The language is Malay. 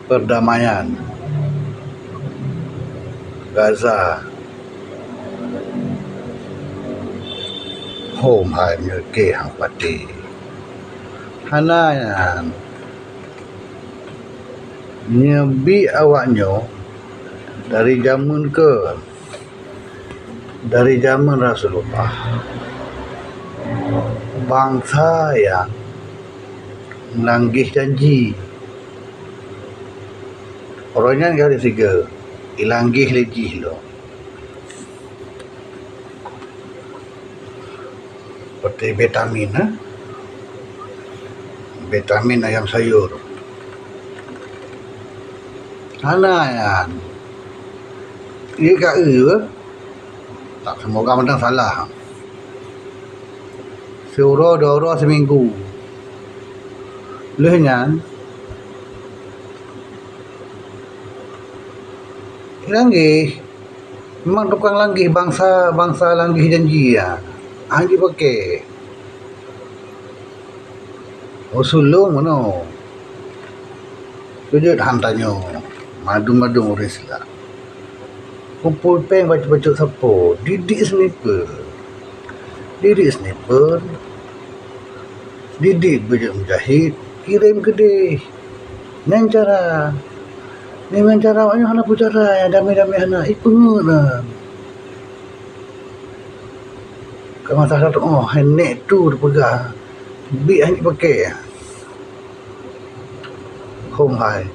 perdamaian Gaza home hai ke hang pati hanayan nyebi awaknya dari zaman Rasulullah, bangsa yang menanggih janji orangnya nggak ada tiga ilanggih lejih lo seperti vitamin ayam sayur hanayan ia kat tak semoga mentang salah seorang dua orang seminggu lehnya langgih memang tukang langgih bangsa langgih janji ya hang pakai sulung mana sujud hantanyo madu uris lah kumpul peng baca sapo didik sniper didik baju menjahit kirim ke dia dengan cara awaknya hana pucara yang damai-damai hana ikut lah ke masa satu henek tu dipegang bi hanya pakai home hai